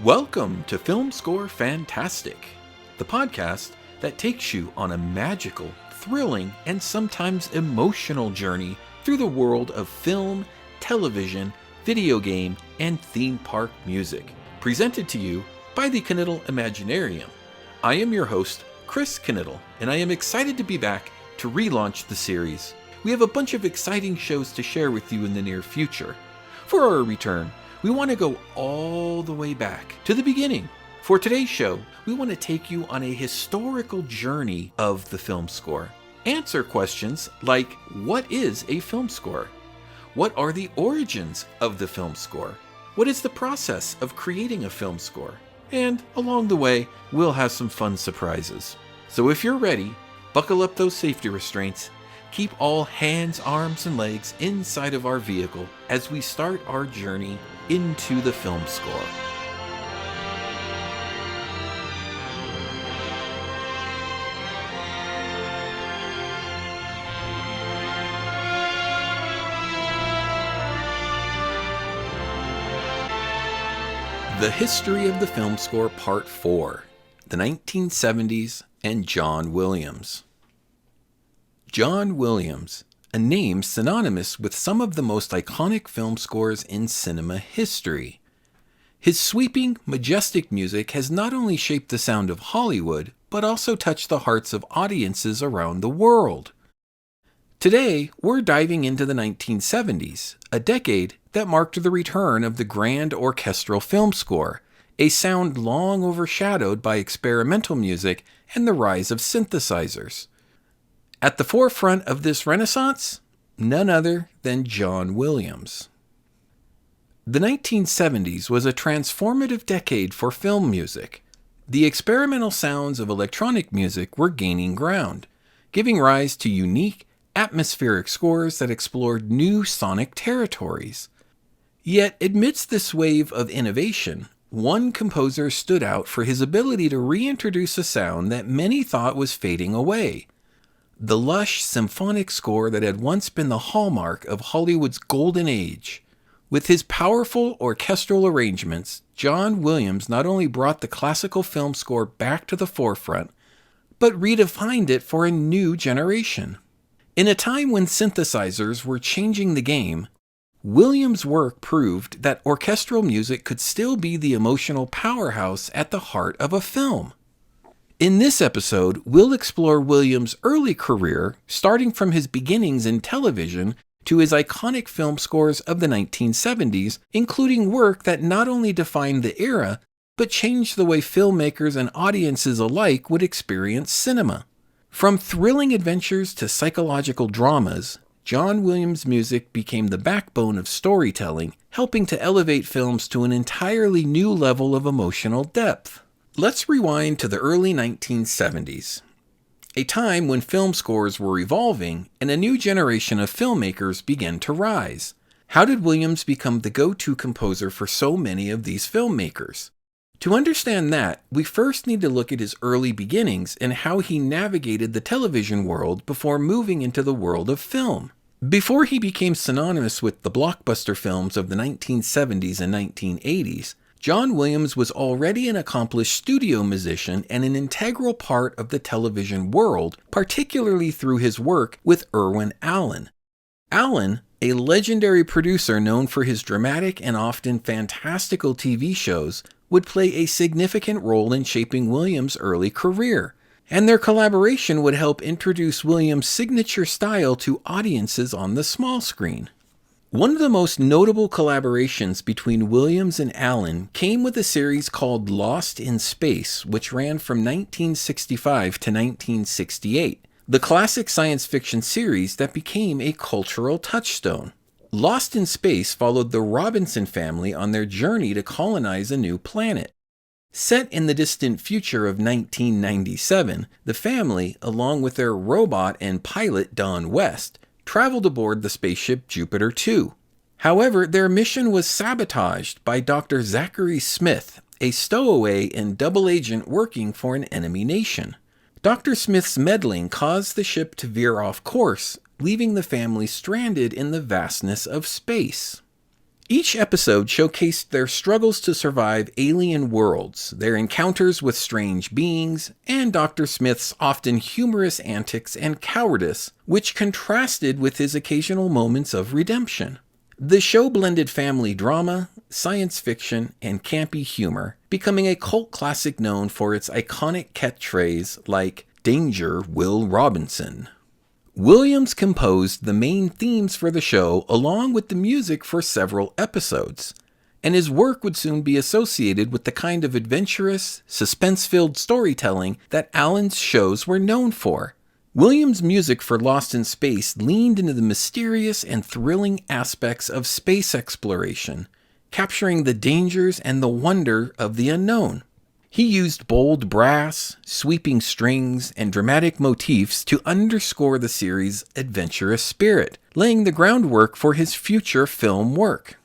Welcome to Filmscore Fantastic, the podcast that takes you on a magical, thrilling, and sometimes emotional journey through the world of film, television, video game, and theme park music, presented to you by the Knittel Imaginarium. I am your host, Chris Knittel, and I am excited to be back to relaunch the series. We have a bunch of exciting shows to share with you in the near future. For our return, we want to go all the way back to the beginning. For today's show, we want to take you on a historical journey of the film score. Answer questions like, what is a film score? What are the origins of the film score? What is the process of creating a film score? And along the way, we'll have some fun surprises. So if you're ready, buckle up those safety restraints. Keep all hands, arms, and legs inside of our vehicle as we start our journey into the film score. The History of the Film Score Part 4, the 1970s and John Williams. John Williams, a name synonymous with some of the most iconic film scores in cinema history. His sweeping, majestic music has not only shaped the sound of Hollywood, but also touched the hearts of audiences around the world. Today, we're diving into the 1970s, a decade that marked the return of the grand orchestral film score, a sound long overshadowed by experimental music and the rise of synthesizers. At the forefront of this renaissance, none other than John Williams. The 1970s was a transformative decade for film music. The experimental sounds of electronic music were gaining ground, giving rise to unique, atmospheric scores that explored new sonic territories. Yet, amidst this wave of innovation, one composer stood out for his ability to reintroduce a sound that many thought was fading away. The lush symphonic score that had once been the hallmark of Hollywood's golden age. With his powerful orchestral arrangements, John Williams not only brought the classical film score back to the forefront, but redefined it for a new generation. In a time when synthesizers were changing the game, Williams' work proved that orchestral music could still be the emotional powerhouse at the heart of a film. In this episode, we'll explore Williams' early career, starting from his beginnings in television to his iconic film scores of the 1970s, including work that not only defined the era, but changed the way filmmakers and audiences alike would experience cinema. From thrilling adventures to psychological dramas, John Williams' music became the backbone of storytelling, helping to elevate films to an entirely new level of emotional depth. Let's rewind to the early 1970s, a time when film scores were evolving and a new generation of filmmakers began to rise. How did Williams become the go-to composer for so many of these filmmakers? To understand that, we first need to look at his early beginnings and how he navigated the television world before moving into the world of film. Before he became synonymous with the blockbuster films of the 1970s and 1980s, John Williams was already an accomplished studio musician and an integral part of the television world, particularly through his work with Irwin Allen. Allen, a legendary producer known for his dramatic and often fantastical TV shows, would play a significant role in shaping Williams' early career, and their collaboration would help introduce Williams' signature style to audiences on the small screen. One of the most notable collaborations between Williams and Allen came with a series called Lost in Space, which ran from 1965 to 1968, the classic science fiction series that became a cultural touchstone. Lost in Space followed the Robinson family on their journey to colonize a new planet. Set in the distant future of 1997, the family, along with their robot and pilot Don West, traveled aboard the spaceship Jupiter 2. However, their mission was sabotaged by Dr. Zachary Smith, a stowaway and double agent working for an enemy nation. Dr. Smith's meddling caused the ship to veer off course, leaving the family stranded in the vastness of space. Each episode showcased their struggles to survive alien worlds, their encounters with strange beings, and Dr. Smith's often humorous antics and cowardice, which contrasted with his occasional moments of redemption. The show blended family drama, science fiction, and campy humor, becoming a cult classic known for its iconic catchphrase like, "Danger, Will Robinson." Williams composed the main themes for the show along with the music for several episodes, and his work would soon be associated with the kind of adventurous, suspense-filled storytelling that Allen's shows were known for. Williams' music for Lost in Space leaned into the mysterious and thrilling aspects of space exploration, capturing the dangers and the wonder of the unknown. He used bold brass, sweeping strings, and dramatic motifs to underscore the series' adventurous spirit, laying the groundwork for his future film work.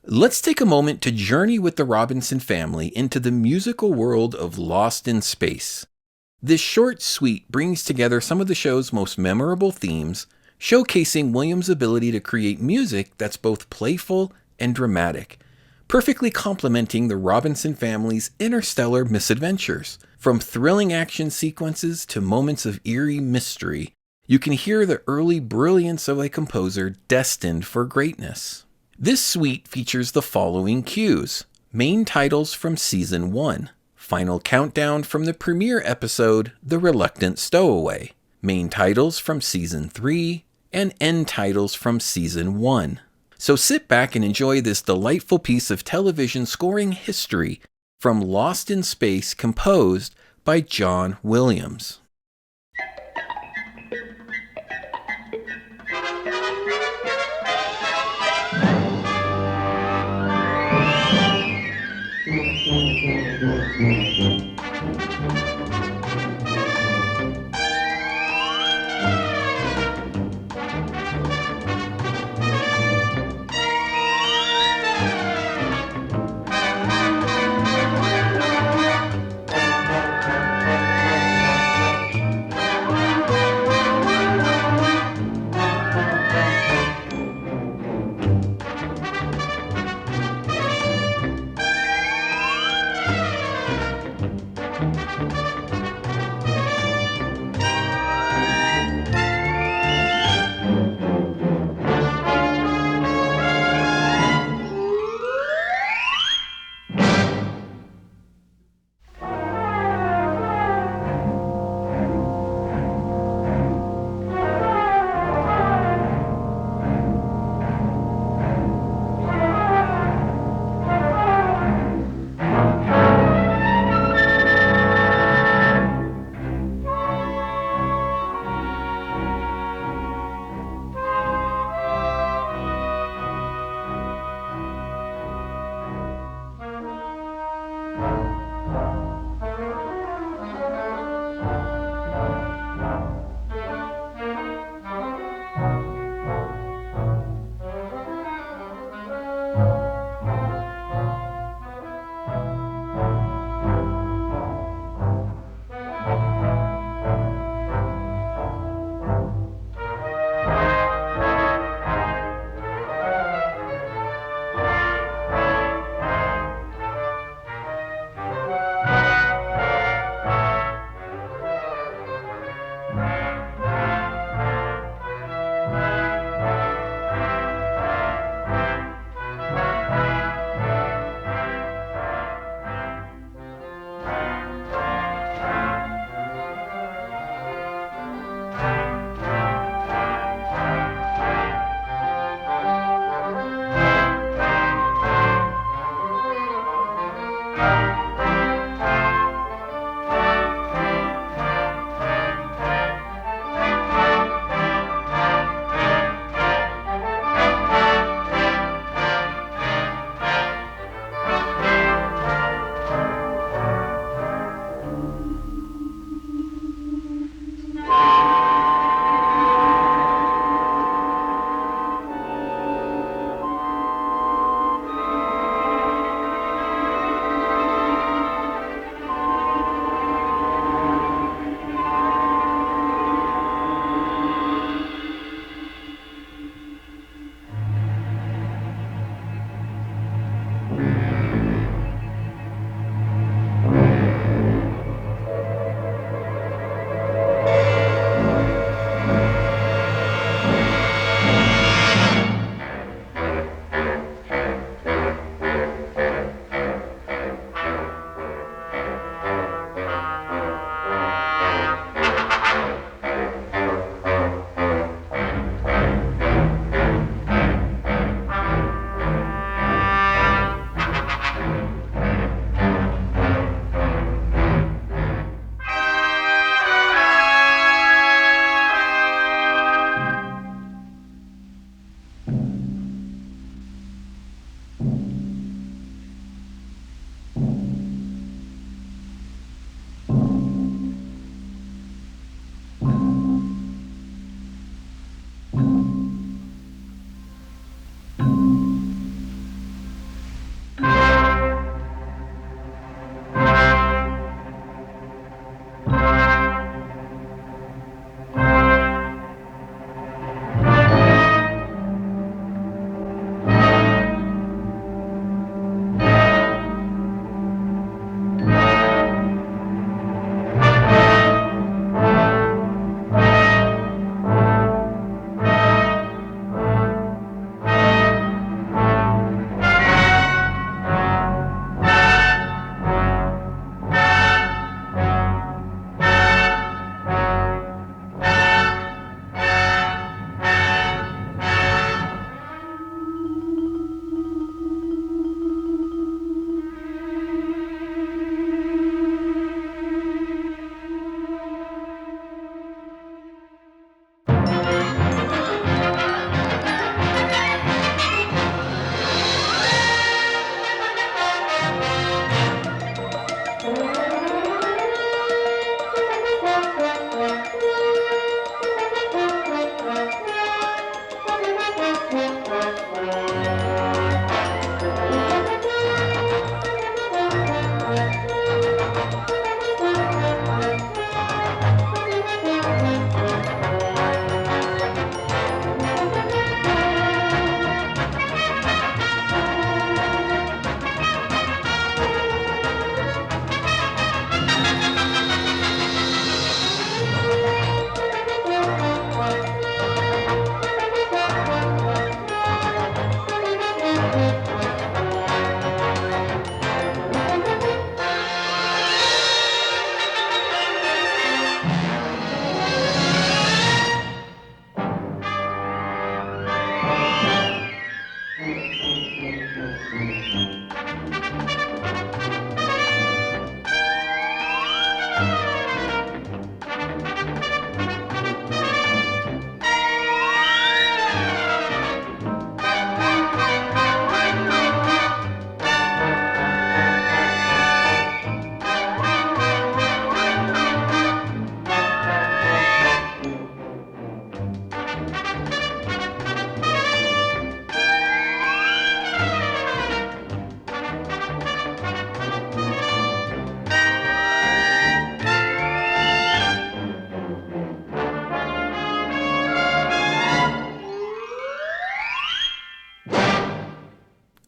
Let's take a moment to journey with the Robinson family into the musical world of Lost in Space. This short suite brings together some of the show's most memorable themes, showcasing Williams' ability to create music that's both playful and dramatic, perfectly complementing the Robinson family's interstellar misadventures. From thrilling action sequences to moments of eerie mystery, you can hear the early brilliance of a composer destined for greatness. This suite features the following cues: main titles from Season 1, final countdown from the premiere episode, The Reluctant Stowaway, main titles from Season 3, and end titles from Season 1. So sit back and enjoy this delightful piece of television scoring history from Lost in Space, composed by John Williams.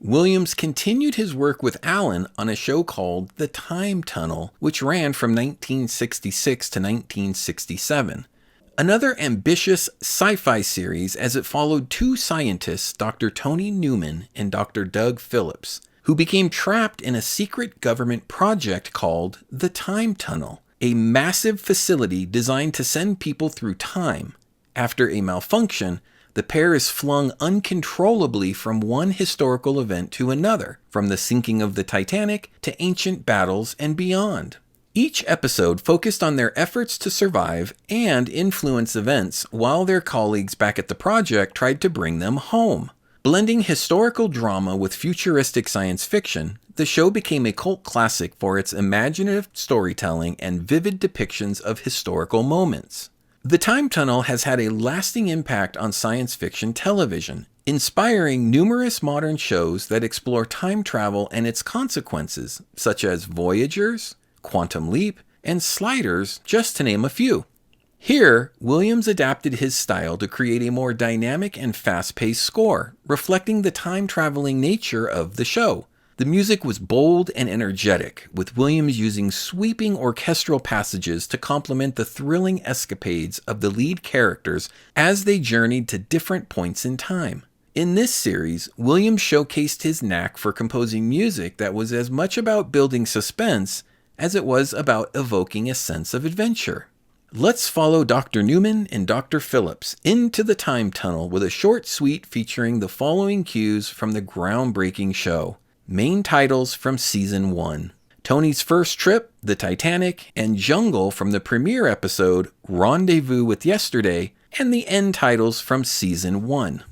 Williams continued his work with Allen on a show called The Time Tunnel, which ran from 1966 to 1967. Another ambitious sci-fi series as it followed two scientists, Dr. Tony Newman and Dr. Doug Phillips, who became trapped in a secret government project called the Time Tunnel, a massive facility designed to send people through time. After a malfunction, the pair is flung uncontrollably from one historical event to another, from the sinking of the Titanic to ancient battles and beyond. Each episode focused on their efforts to survive and influence events while their colleagues back at the project tried to bring them home. Blending historical drama with futuristic science fiction, the show became a cult classic for its imaginative storytelling and vivid depictions of historical moments. The Time Tunnel has had a lasting impact on science fiction television, inspiring numerous modern shows that explore time travel and its consequences, such as Voyagers, Quantum Leap, and Sliders, just to name a few. Here, Williams adapted his style to create a more dynamic and fast-paced score, reflecting the time-traveling nature of the show. The music was bold and energetic, with Williams using sweeping orchestral passages to complement the thrilling escapades of the lead characters as they journeyed to different points in time. In this series, Williams showcased his knack for composing music that was as much about building suspense as it was about evoking a sense of adventure. Let's follow Dr. Newman and Dr. Phillips into the Time Tunnel with a short suite featuring the following cues from the groundbreaking show. Main titles from Season 1. Tony's First Trip, The Titanic, and Jungle from the premiere episode Rendezvous with Yesterday, and the end titles from Season 1.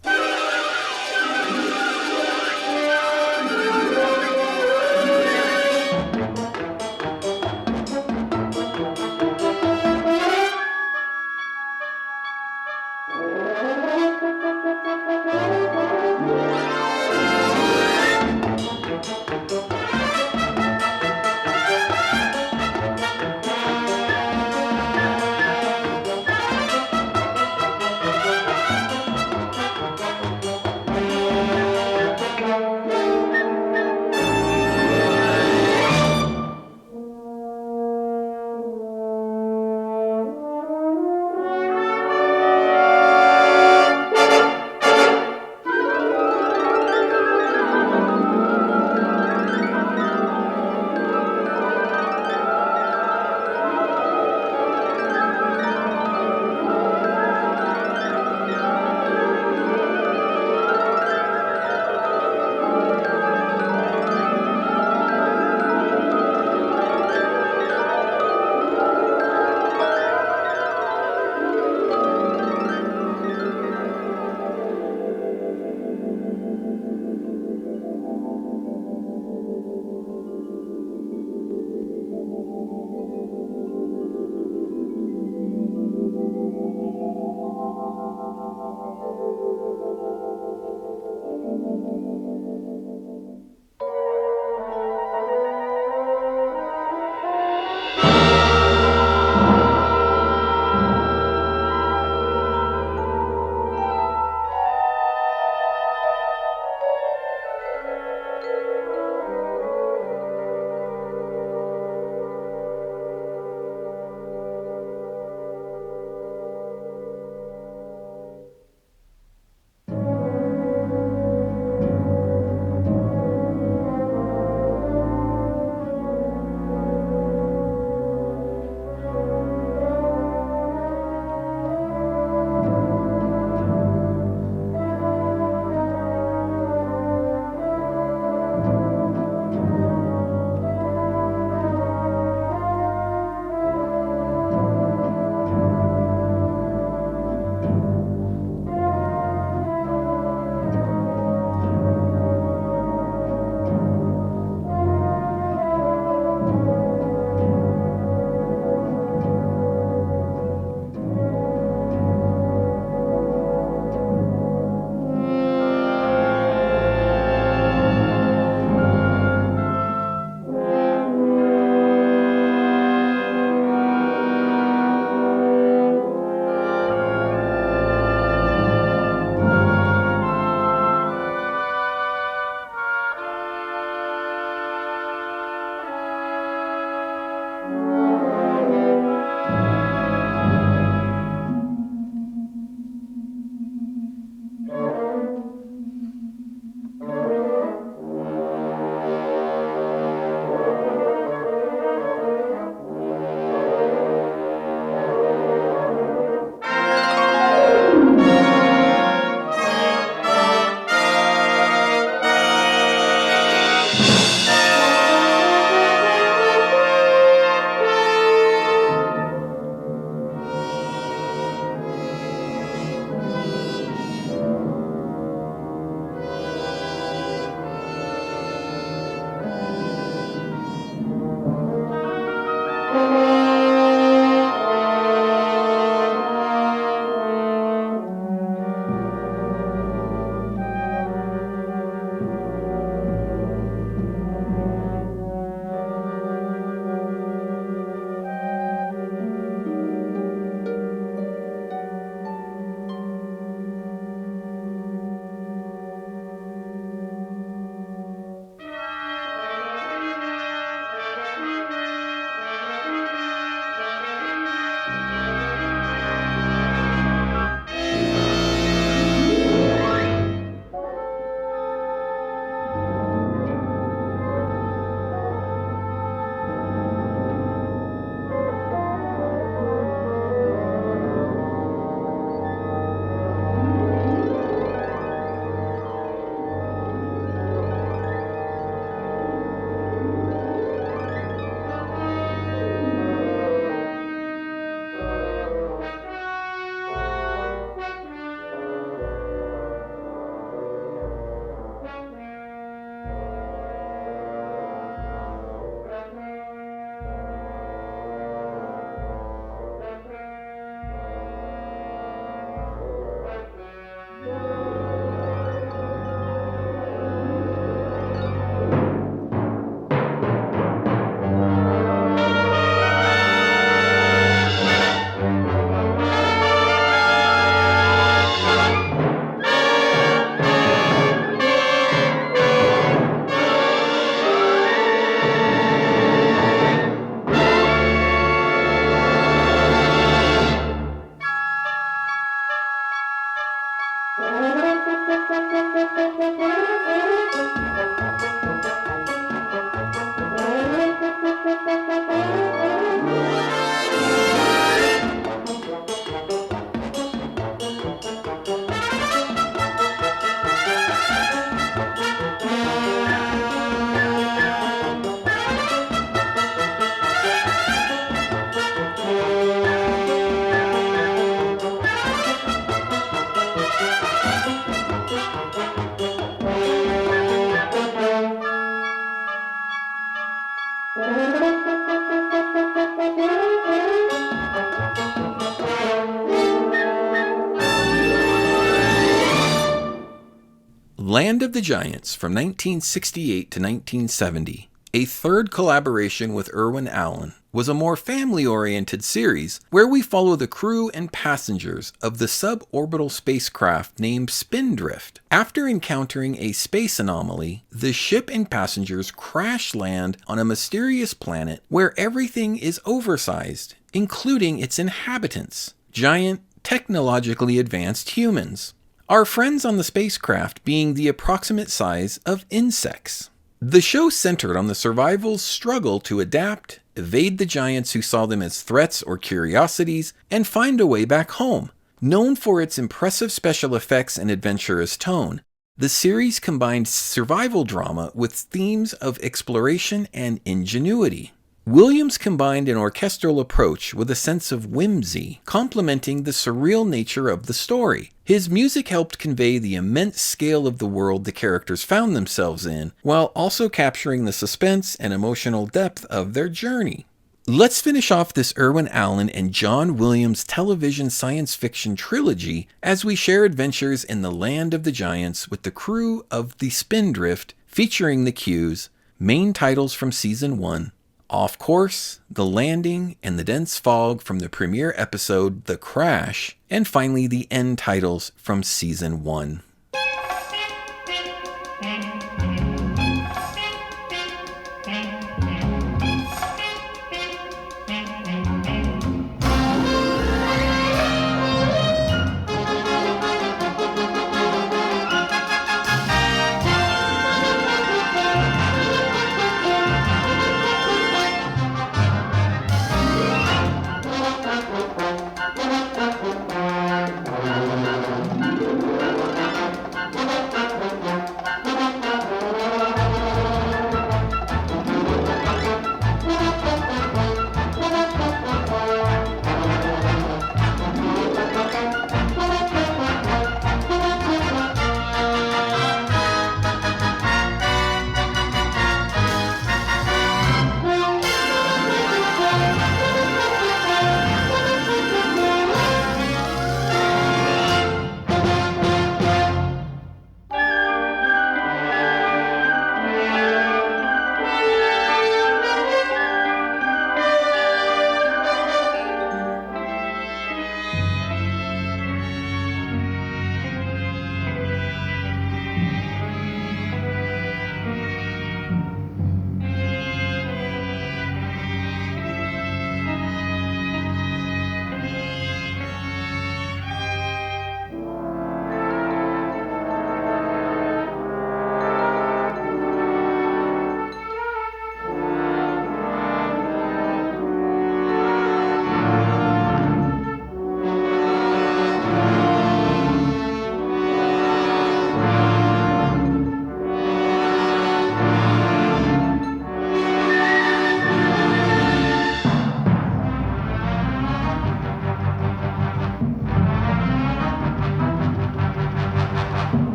Land of the Giants from 1968 to 1970, a third collaboration with Irwin Allen, was a more family-oriented series where we follow the crew and passengers of the suborbital spacecraft named Spindrift. After encountering a space anomaly, the ship and passengers crash land on a mysterious planet where everything is oversized, including its inhabitants, giant, technologically advanced humans. Our friends on the spacecraft being the approximate size of insects. The show centered on the survival's struggle to adapt, evade the giants who saw them as threats or curiosities, and find a way back home. Known for its impressive special effects and adventurous tone, the series combined survival drama with themes of exploration and ingenuity. Williams combined an orchestral approach with a sense of whimsy, complementing the surreal nature of the story. His music helped convey the immense scale of the world the characters found themselves in, while also capturing the suspense and emotional depth of their journey. Let's finish off this Irwin Allen and John Williams television science fiction trilogy as we share adventures in the Land of the Giants with the crew of the Spindrift, featuring the cues, main titles from Season 1, Off Course, The Landing, and the dense fog from the premiere episode The Crash, and finally the end titles from Season 1.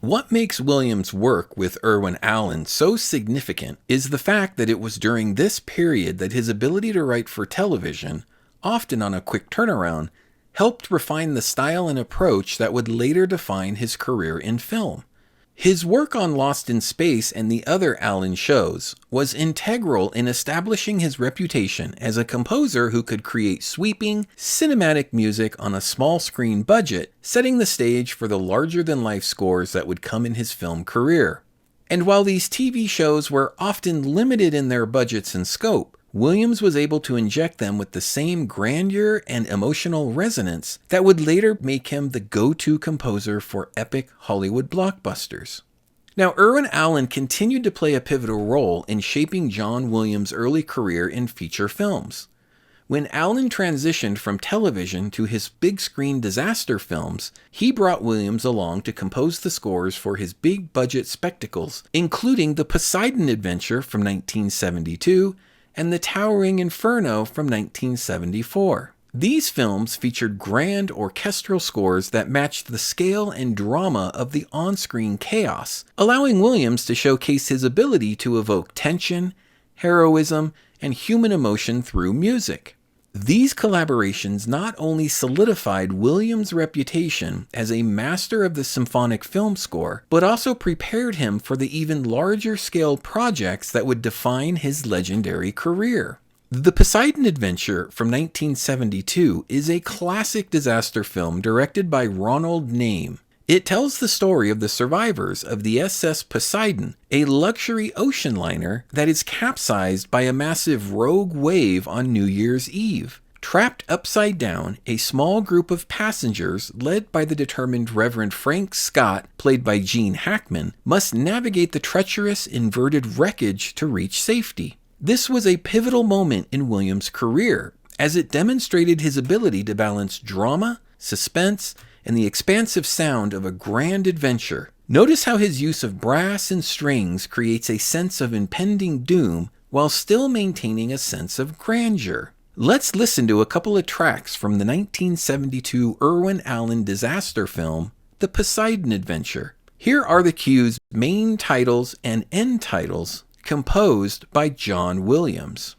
What makes Williams' work with Irwin Allen so significant is the fact that it was during this period that his ability to write for television, often on a quick turnaround, helped refine the style and approach that would later define his career in film. His work on Lost in Space and the other Allen shows was integral in establishing his reputation as a composer who could create sweeping, cinematic music on a small screen budget, setting the stage for the larger-than-life scores that would come in his film career. And while these TV shows were often limited in their budgets and scope, Williams was able to inject them with the same grandeur and emotional resonance that would later make him the go-to composer for epic Hollywood blockbusters. Now, Irwin Allen continued to play a pivotal role in shaping John Williams' early career in feature films. When Allen transitioned from television to his big-screen disaster films, he brought Williams along to compose the scores for his big-budget spectacles, including The Poseidon Adventure from 1972 and The Towering Inferno from 1974. These films featured grand orchestral scores that matched the scale and drama of the on-screen chaos, allowing Williams to showcase his ability to evoke tension, heroism, and human emotion through music. These collaborations not only solidified Williams' reputation as a master of the symphonic film score, but also prepared him for the even larger scale projects that would define his legendary career. The Poseidon Adventure from 1972 is a classic disaster film directed by Ronald Name. It tells the story of the survivors of the SS Poseidon, a luxury ocean liner that is capsized by a massive rogue wave on New Year's Eve. Trapped upside down, a small group of passengers, led by the determined Reverend Frank Scott, played by Gene Hackman, must navigate the treacherous inverted wreckage to reach safety. This was a pivotal moment in Williams' career, as it demonstrated his ability to balance drama, suspense, and the expansive sound of a grand adventure. Notice how his use of brass and strings creates a sense of impending doom while still maintaining a sense of grandeur. Let's listen to a couple of tracks from the 1972 Irwin Allen disaster film, The Poseidon Adventure. Here are the cue's main titles and end titles, composed by John Williams.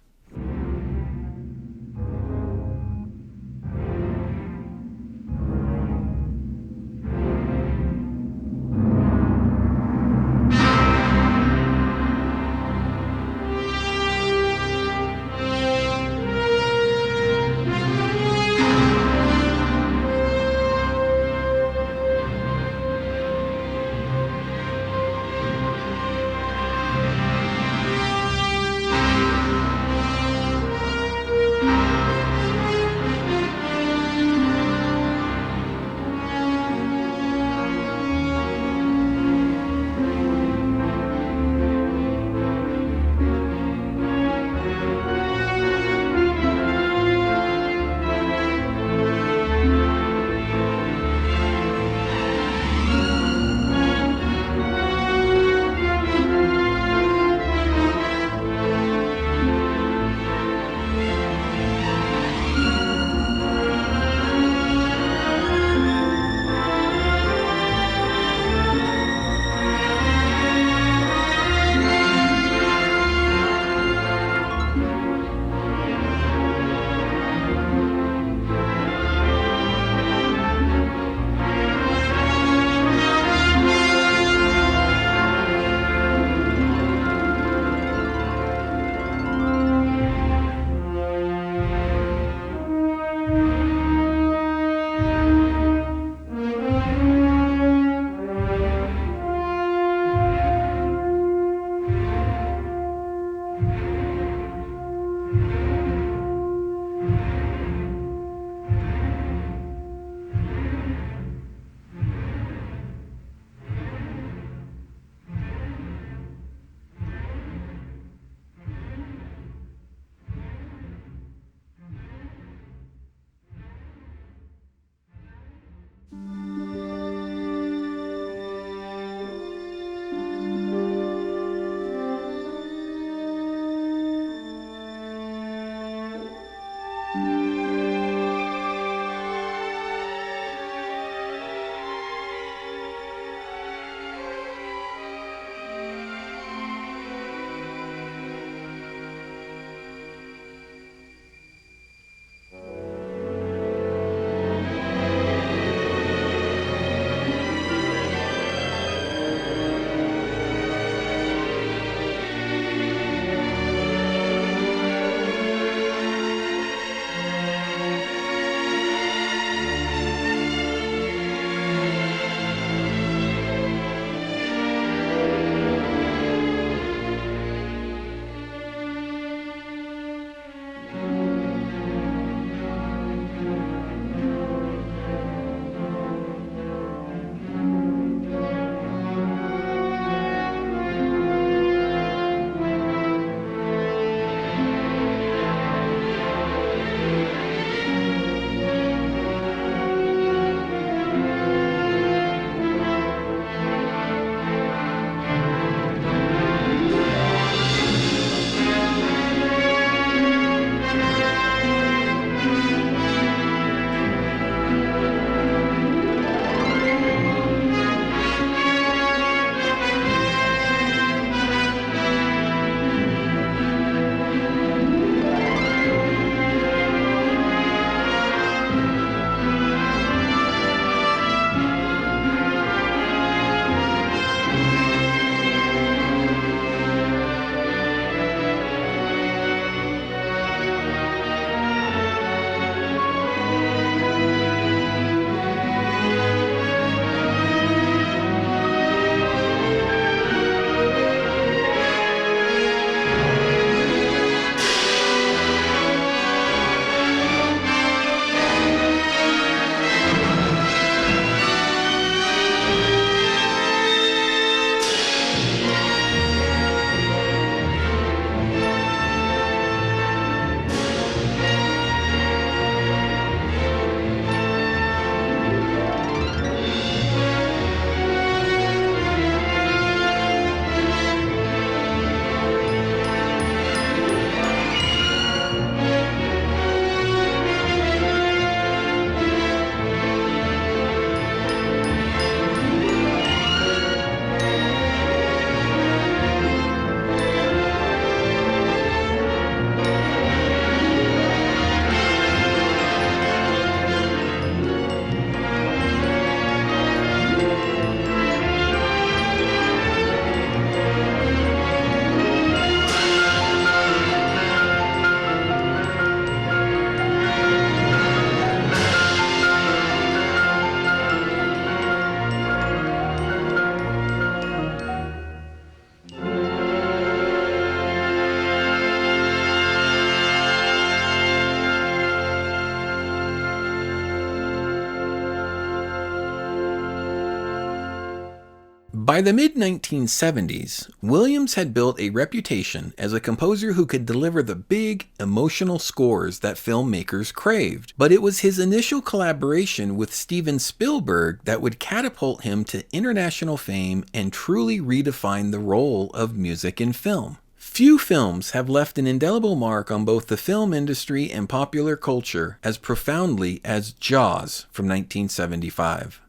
By the mid 1970s, Williams had built a reputation as a composer who could deliver the big, emotional scores that filmmakers craved. But it was his initial collaboration with Steven Spielberg that would catapult him to international fame and truly redefine the role of music in film. Few films have left an indelible mark on both the film industry and popular culture as profoundly as Jaws from 1975.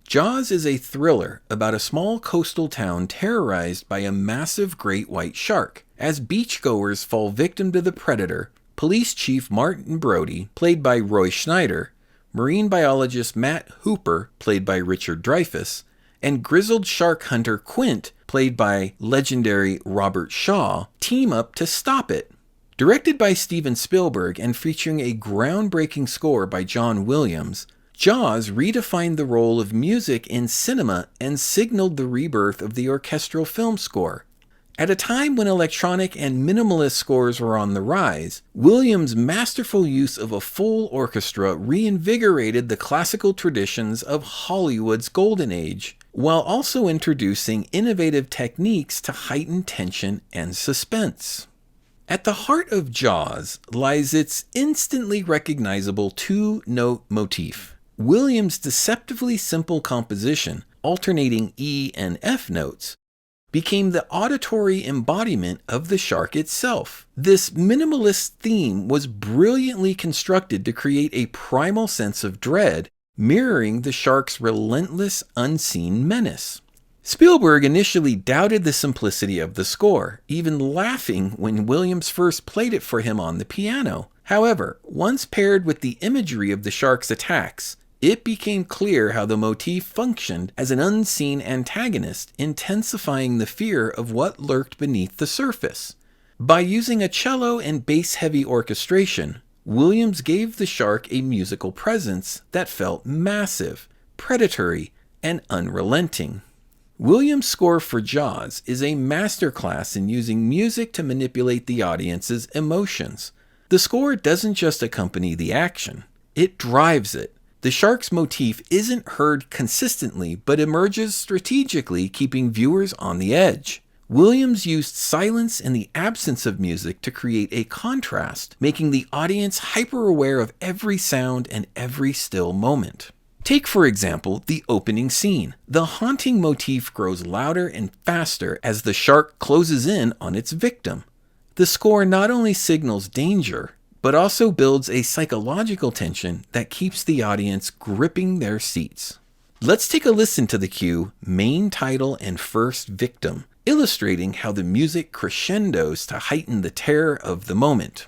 Jaws is a thriller about a small coastal town terrorized by a massive great white shark. As beachgoers fall victim to the predator, police chief Martin Brody, played by Roy Schneider, marine biologist Matt Hooper, played by Richard Dreyfuss, and grizzled shark hunter Quint, played by legendary Robert Shaw, team up to stop it. Directed by Steven Spielberg and featuring a groundbreaking score by John Williams, Jaws redefined the role of music in cinema and signaled the rebirth of the orchestral film score. At a time when electronic and minimalist scores were on the rise, Williams' masterful use of a full orchestra reinvigorated the classical traditions of Hollywood's golden age, while also introducing innovative techniques to heighten tension and suspense. At the heart of Jaws lies its instantly recognizable two-note motif. Williams' deceptively simple composition, alternating E and F notes, became the auditory embodiment of the shark itself. This minimalist theme was brilliantly constructed to create a primal sense of dread, mirroring the shark's relentless, unseen menace. Spielberg initially doubted the simplicity of the score, even laughing when Williams first played it for him on the piano. However, once paired with the imagery of the shark's attacks, it became clear how the motif functioned as an unseen antagonist, intensifying the fear of what lurked beneath the surface. By using a cello and bass-heavy orchestration, Williams gave the shark a musical presence that felt massive, predatory, and unrelenting. Williams' score for Jaws is a masterclass in using music to manipulate the audience's emotions. The score doesn't just accompany the action, it drives it. The shark's motif isn't heard consistently, but emerges strategically, keeping viewers on the edge. Williams used silence and the absence of music to create a contrast, making the audience hyper-aware of every sound and every still moment. Take, for example, the opening scene. The haunting motif grows louder and faster as the shark closes in on its victim. The score not only signals danger, but also builds a psychological tension that keeps the audience gripping their seats. Let's take a listen to the cue, main title and first victim, illustrating how the music crescendos to heighten the terror of the moment.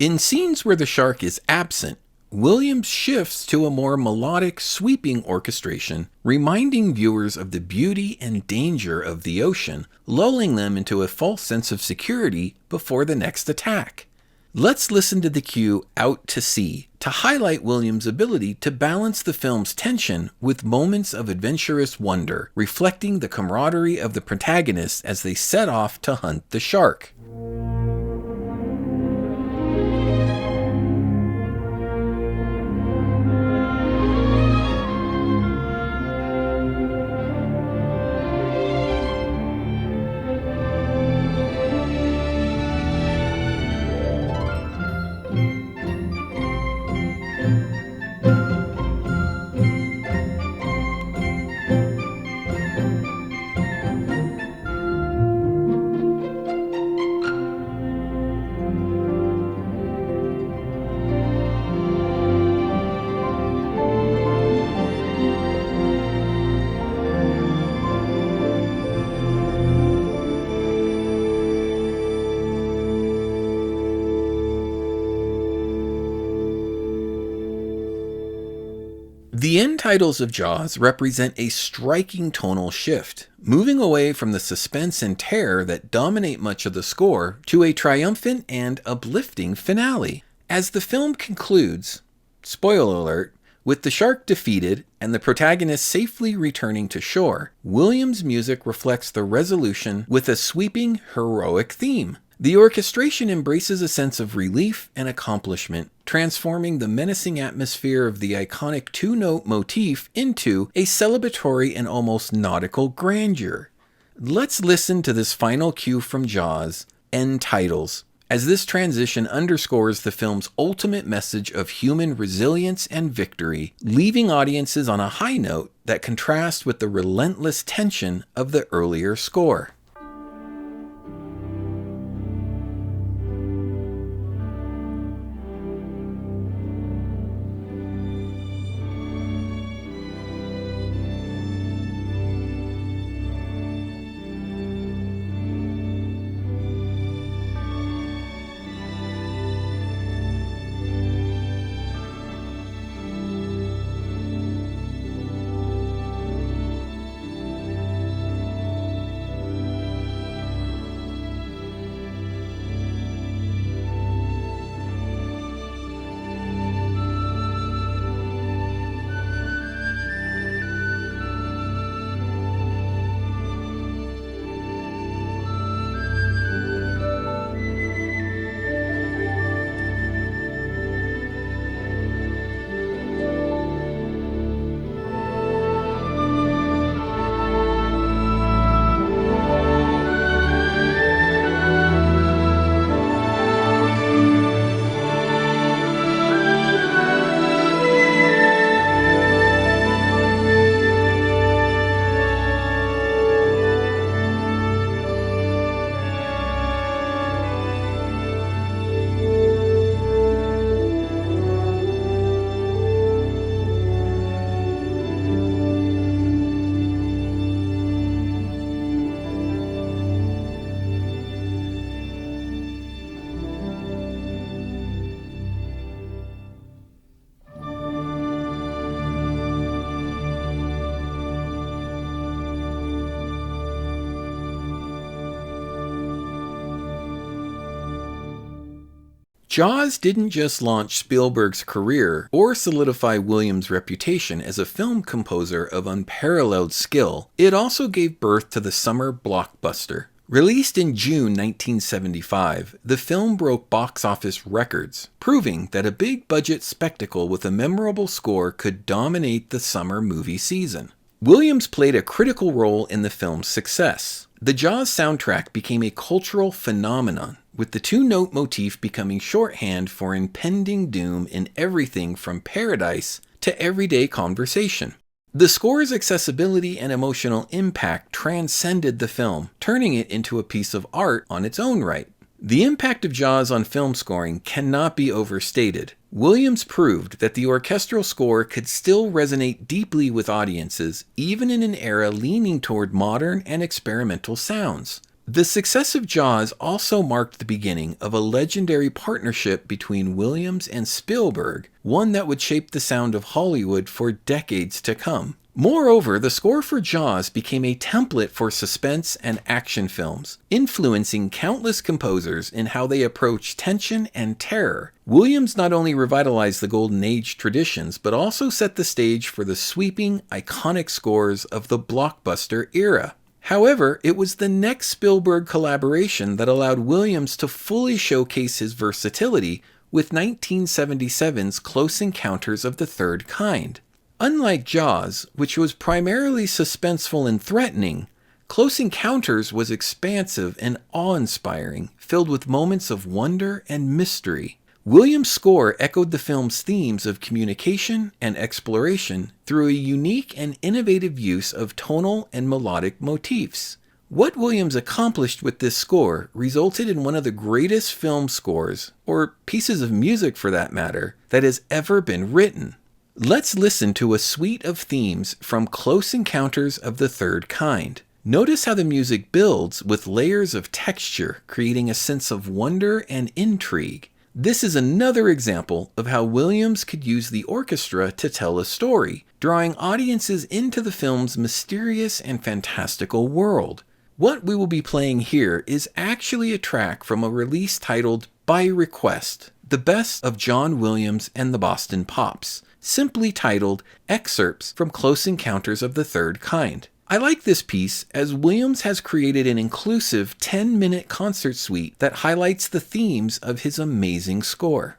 In scenes where the shark is absent, Williams shifts to a more melodic, sweeping orchestration, reminding viewers of the beauty and danger of the ocean, lulling them into a false sense of security before the next attack. Let's listen to the cue Out to Sea to highlight Williams' ability to balance the film's tension with moments of adventurous wonder, reflecting the camaraderie of the protagonists as they set off to hunt the shark. The end titles of Jaws represent a striking tonal shift, moving away from the suspense and terror that dominate much of the score to a triumphant and uplifting finale. As the film concludes, spoiler alert, with the shark defeated and the protagonist safely returning to shore, Williams' music reflects the resolution with a sweeping, heroic theme. The orchestration embraces a sense of relief and accomplishment, transforming the menacing atmosphere of the iconic two-note motif into a celebratory and almost nautical grandeur. Let's listen to this final cue from Jaws, End Titles, as this transition underscores the film's ultimate message of human resilience and victory, leaving audiences on a high note that contrasts with the relentless tension of the earlier score. Jaws didn't just launch Spielberg's career or solidify Williams' reputation as a film composer of unparalleled skill, it also gave birth to the summer blockbuster. Released in June 1975, the film broke box office records, proving that a big-budget spectacle with a memorable score could dominate the summer movie season. Williams played a critical role in the film's success. The Jaws soundtrack became a cultural phenomenon, with the two-note motif becoming shorthand for impending doom in everything from paradise to everyday conversation. The score's accessibility and emotional impact transcended the film, turning it into a piece of art on its own right. The impact of Jaws on film scoring cannot be overstated. Williams proved that the orchestral score could still resonate deeply with audiences, even in an era leaning toward modern and experimental sounds. The success of Jaws also marked the beginning of a legendary partnership between Williams and Spielberg, one that would shape the sound of Hollywood for decades to come. Moreover, the score for Jaws became a template for suspense and action films, influencing countless composers in how they approach tension and terror. Williams not only revitalized the Golden Age traditions, but also set the stage for the sweeping, iconic scores of the blockbuster era. However, it was the next Spielberg collaboration that allowed Williams to fully showcase his versatility with 1977's Close Encounters of the Third Kind. Unlike Jaws, which was primarily suspenseful and threatening, Close Encounters was expansive and awe-inspiring, filled with moments of wonder and mystery. Williams' score echoed the film's themes of communication and exploration through a unique and innovative use of tonal and melodic motifs. What Williams accomplished with this score resulted in one of the greatest film scores, or pieces of music for that matter, that has ever been written. Let's listen to a suite of themes from Close Encounters of the Third Kind. Notice how the music builds with layers of texture, creating a sense of wonder and intrigue. This is another example of how Williams could use the orchestra to tell a story, drawing audiences into the film's mysterious and fantastical world. What we will be playing here is actually a track from a release titled By Request, the best of John Williams and the Boston Pops, simply titled Excerpts from Close Encounters of the Third Kind. I like this piece as Williams has created an inclusive 10-minute concert suite that highlights the themes of his amazing score.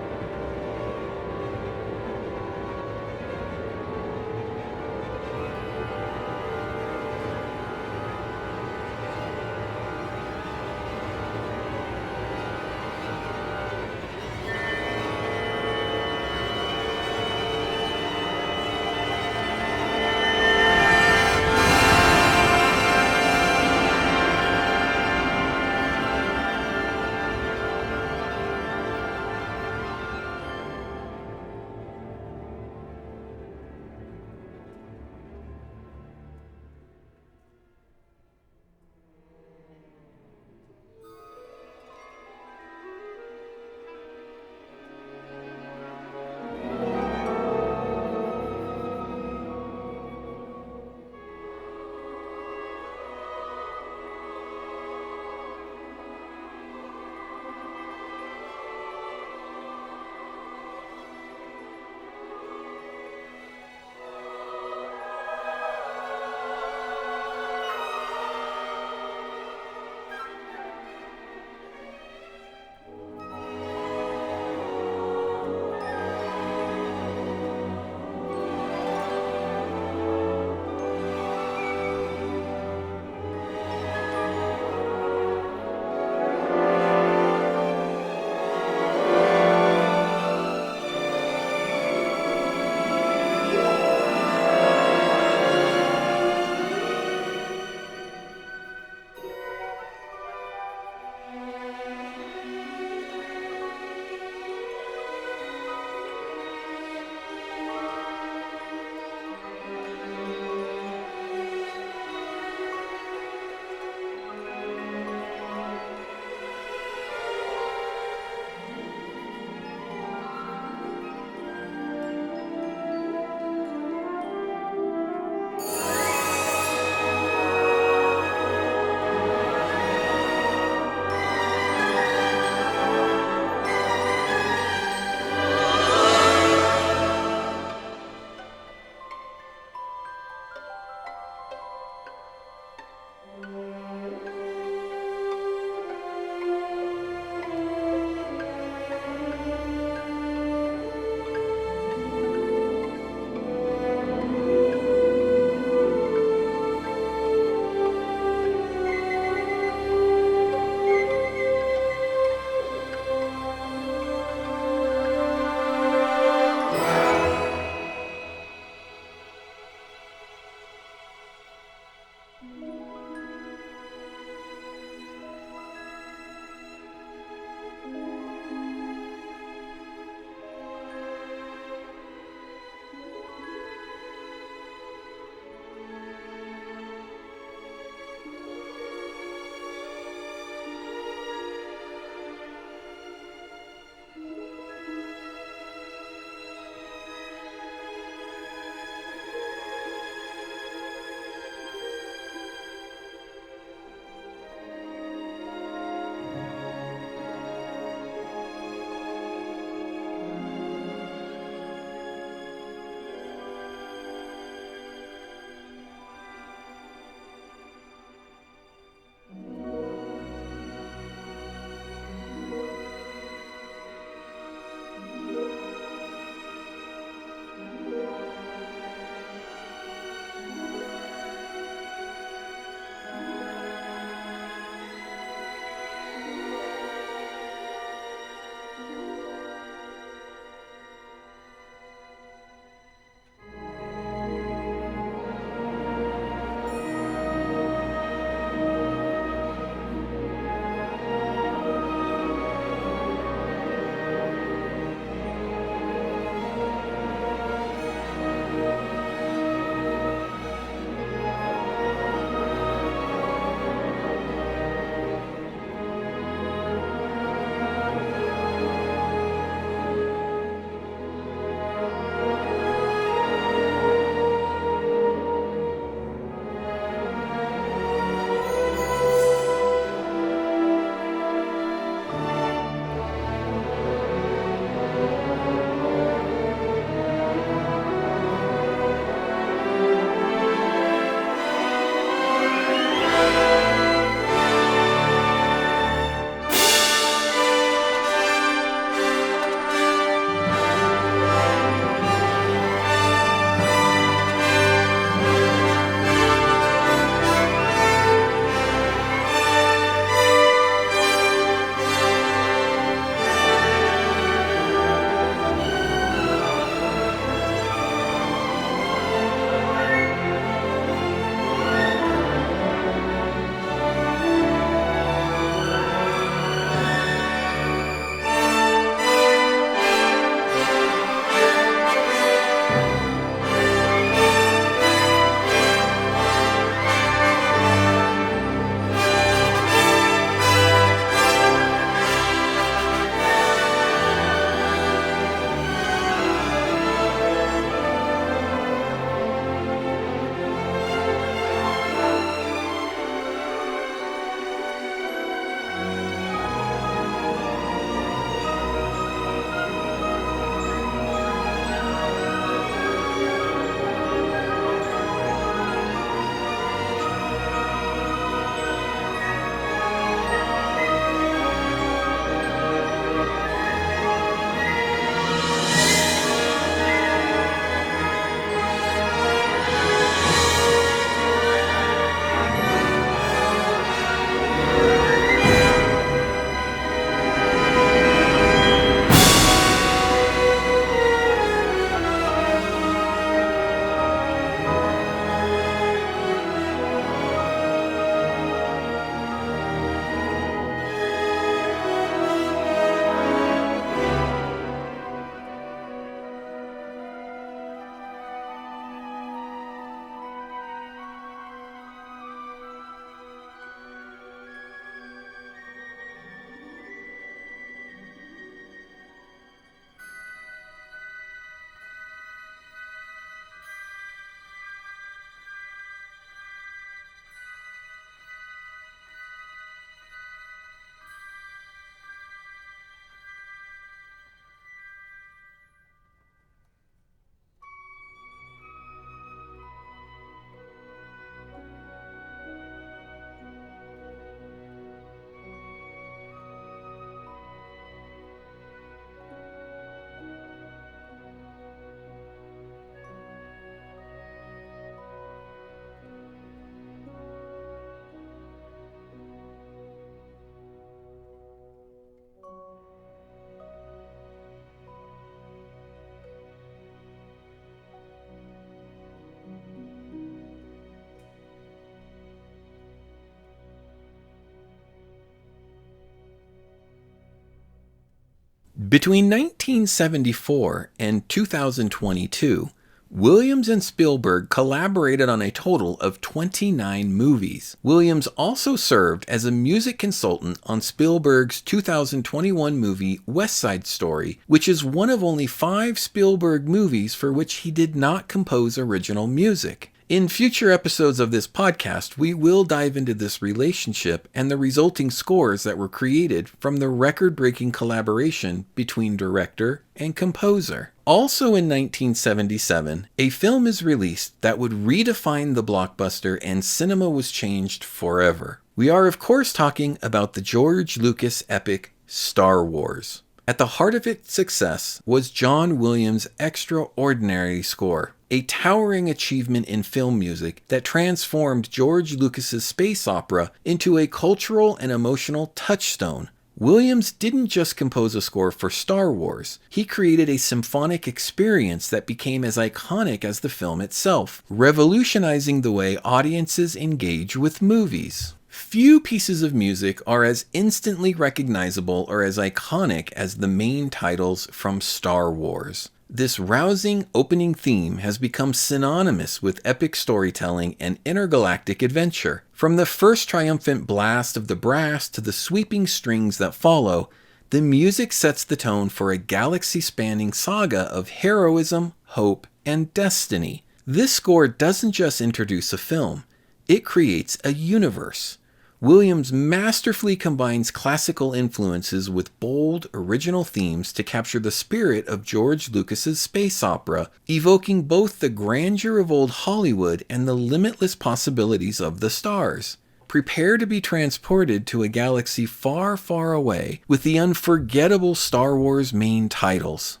Between 1974 and 2022, Williams and Spielberg collaborated on a total of 29 movies. Williams also served as a music consultant on Spielberg's 2021 movie West Side Story, which is one of only 5 Spielberg movies for which he did not compose original music. In future episodes of this podcast, we will dive into this relationship and the resulting scores that were created from the record-breaking collaboration between director and composer. Also in 1977, a film is released that would redefine the blockbuster, and cinema was changed forever. We are, of course, talking about the George Lucas epic Star Wars. At the heart of its success was John Williams' extraordinary score, a towering achievement in film music that transformed George Lucas's space opera into a cultural and emotional touchstone. Williams didn't just compose a score for Star Wars, he created a symphonic experience that became as iconic as the film itself, revolutionizing the way audiences engage with movies. Few pieces of music are as instantly recognizable or as iconic as the main titles from Star Wars. This rousing opening theme has become synonymous with epic storytelling and intergalactic adventure. From the first triumphant blast of the brass to the sweeping strings that follow, the music sets the tone for a galaxy-spanning saga of heroism, hope, and destiny. This score doesn't just introduce a film, it creates a universe. Williams masterfully combines classical influences with bold, original themes to capture the spirit of George Lucas's space opera, evoking both the grandeur of old Hollywood and the limitless possibilities of the stars. Prepare to be transported to a galaxy far, far away with the unforgettable Star Wars main titles.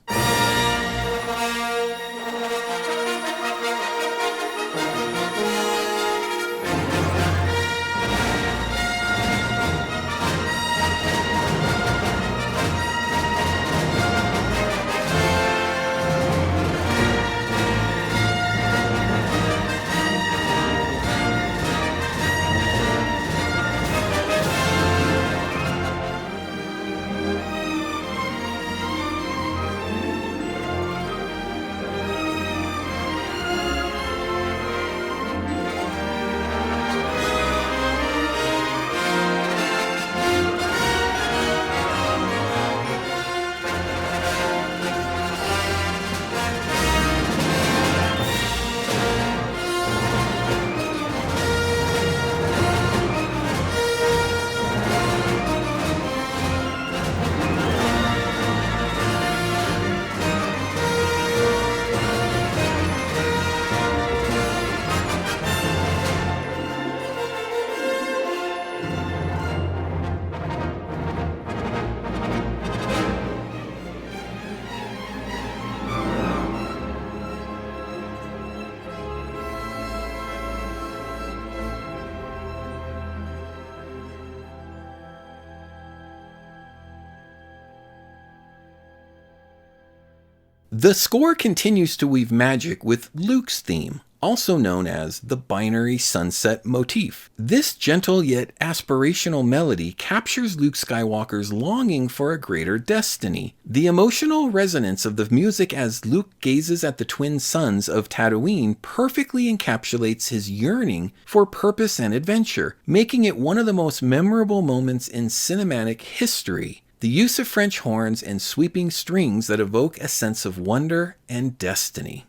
The score continues to weave magic with Luke's theme, also known as the binary sunset motif. This gentle yet aspirational melody captures Luke Skywalker's longing for a greater destiny. The emotional resonance of the music as Luke gazes at the twin suns of Tatooine perfectly encapsulates his yearning for purpose and adventure, making it one of the most memorable moments in cinematic history. The use of French horns and sweeping strings that evoke a sense of wonder and destiny.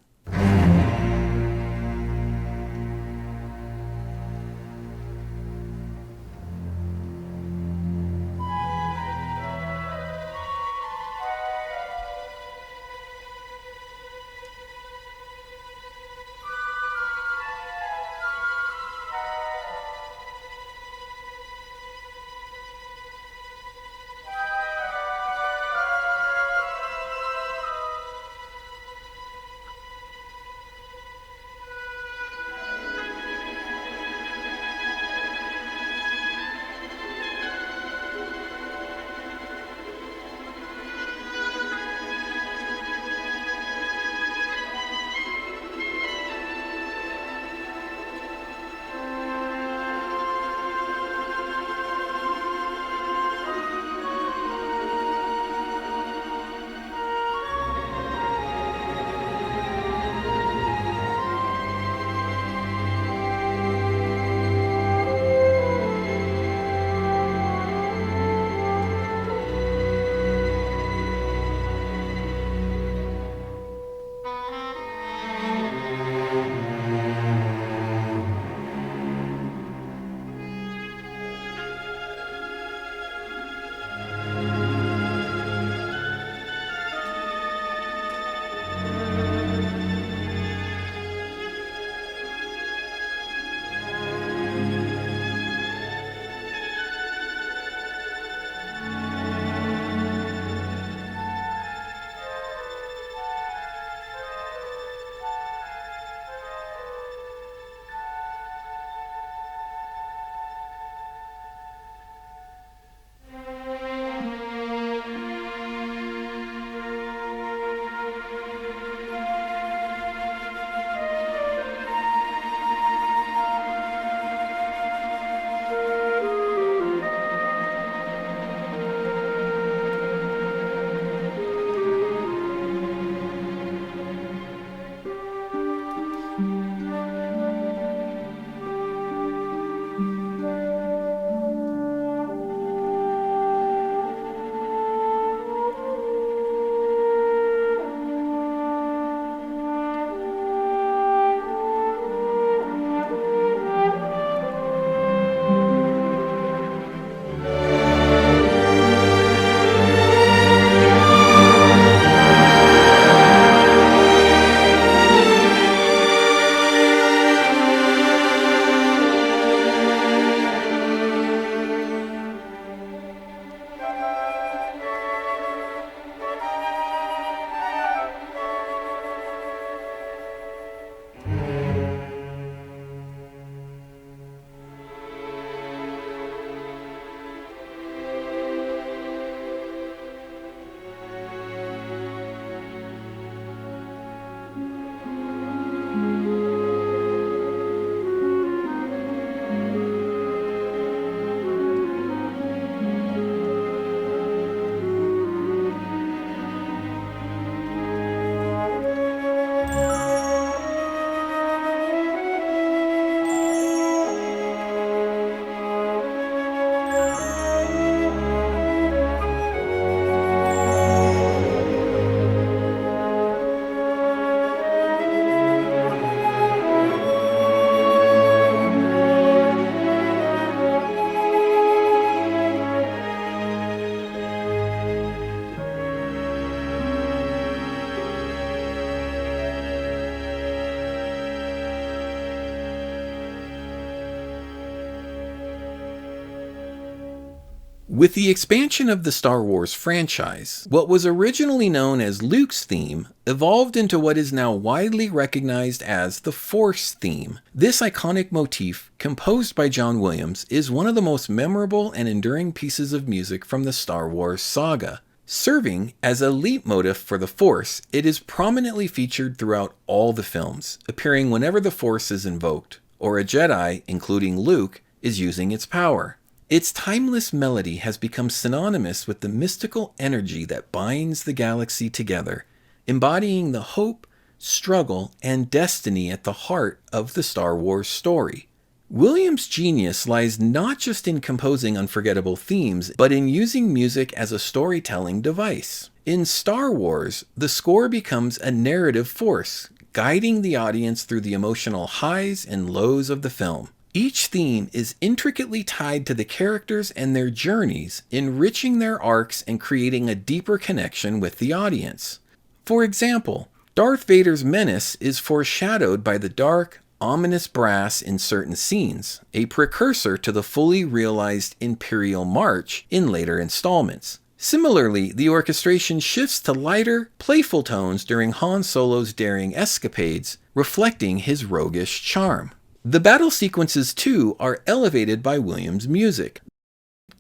With the expansion of the Star Wars franchise, what was originally known as Luke's theme evolved into what is now widely recognized as the Force theme. This iconic motif, composed by John Williams, is one of the most memorable and enduring pieces of music from the Star Wars saga. Serving as a leitmotif for the Force, it is prominently featured throughout all the films, appearing whenever the Force is invoked, or a Jedi, including Luke, is using its power. Its timeless melody has become synonymous with the mystical energy that binds the galaxy together, embodying the hope, struggle, and destiny at the heart of the Star Wars story. Williams' genius lies not just in composing unforgettable themes, but in using music as a storytelling device. In Star Wars, the score becomes a narrative force, guiding the audience through the emotional highs and lows of the film. Each theme is intricately tied to the characters and their journeys, enriching their arcs and creating a deeper connection with the audience. For example, Darth Vader's menace is foreshadowed by the dark, ominous brass in certain scenes, a precursor to the fully realized Imperial March in later installments. Similarly, the orchestration shifts to lighter, playful tones during Han Solo's daring escapades, reflecting his roguish charm. The battle sequences, too, are elevated by Williams' music.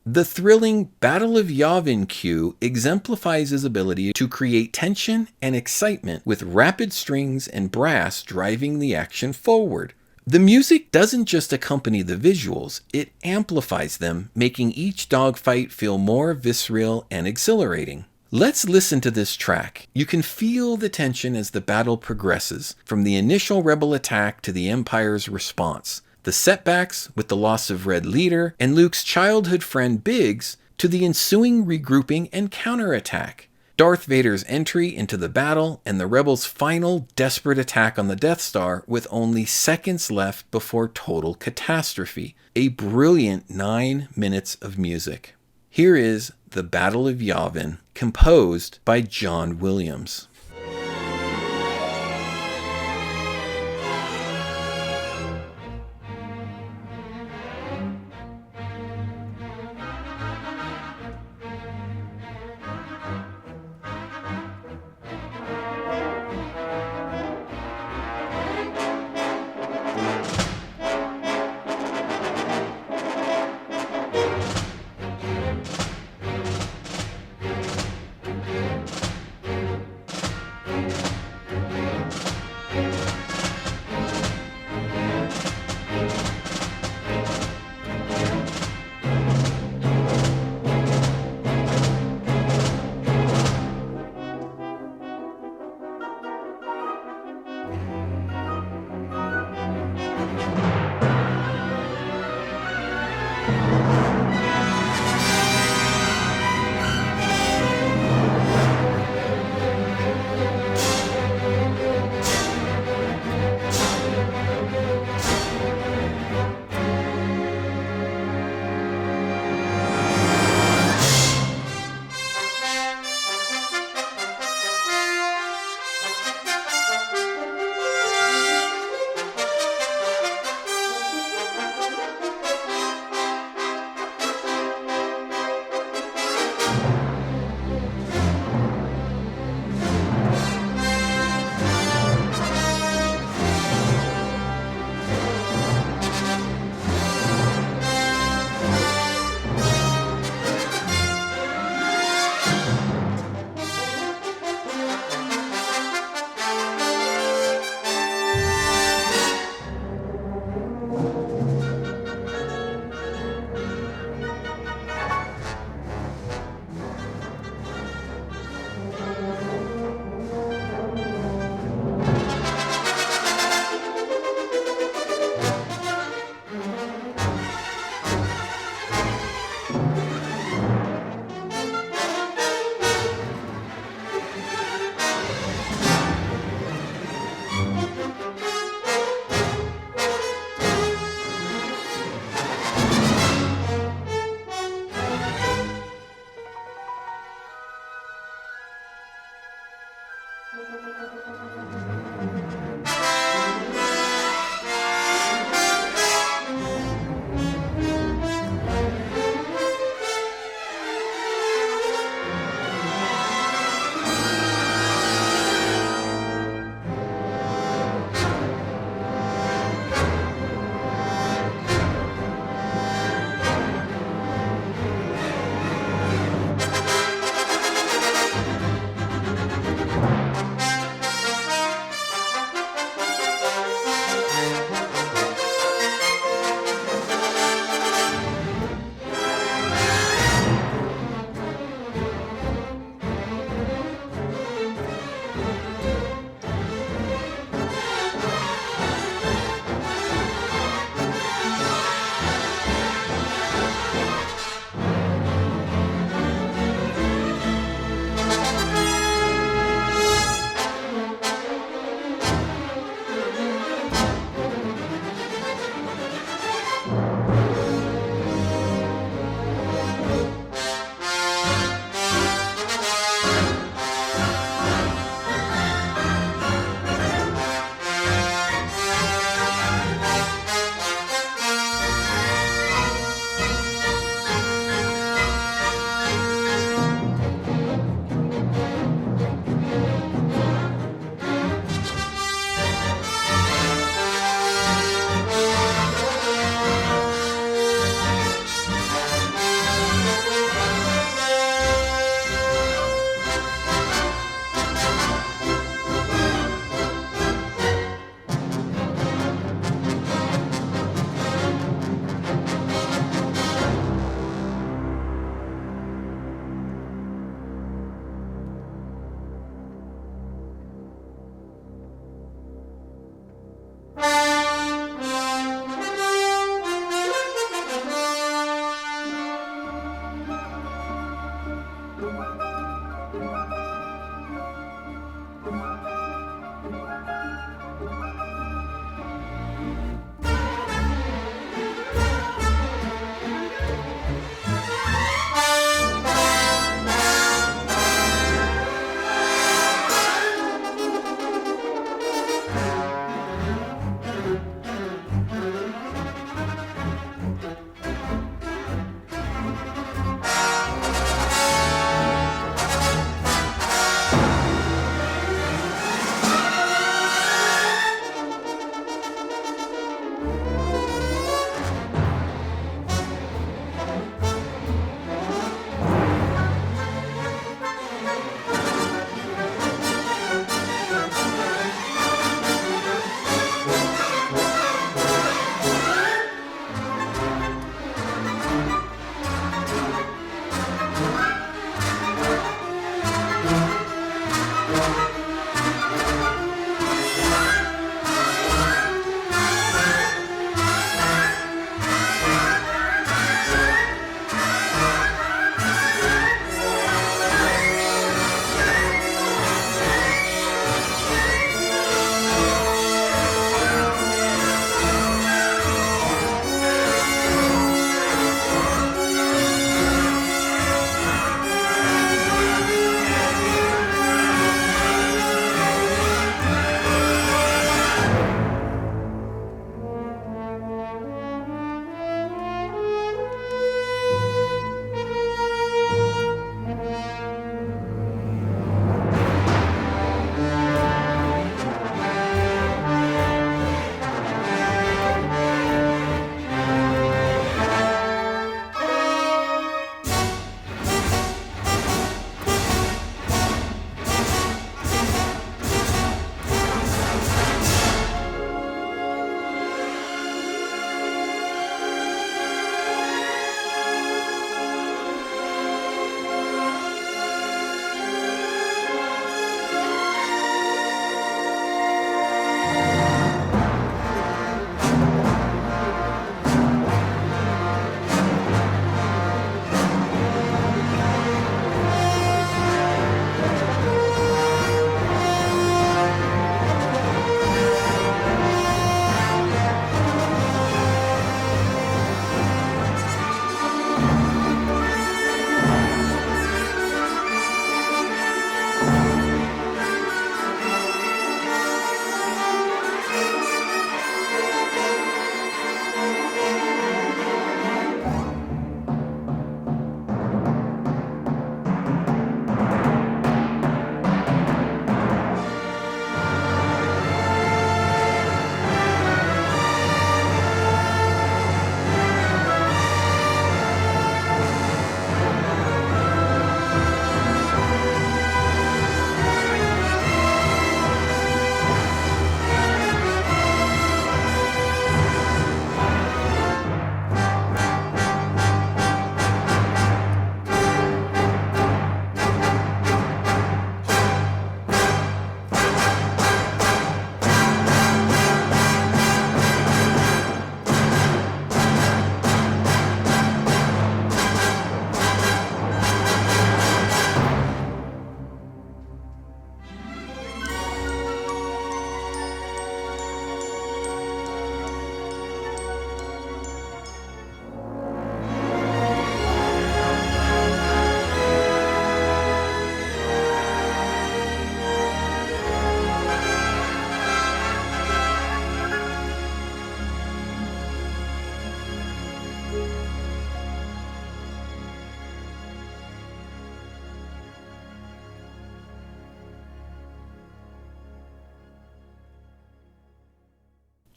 The thrilling Battle of Yavin cue exemplifies his ability to create tension and excitement with rapid strings and brass driving the action forward. The music doesn't just accompany the visuals, it amplifies them, making each dogfight feel more visceral and exhilarating. Let's listen to this track. You can feel the tension as the battle progresses, from the initial rebel attack to the Empire's response, the setbacks with the loss of Red Leader and Luke's childhood friend Biggs, to the ensuing regrouping and counterattack. Darth Vader's entry into the battle and the rebels' final desperate attack on the Death Star with only seconds left before total catastrophe. A brilliant 9 minutes of music. Here is the Battle of Yavin, composed by John Williams.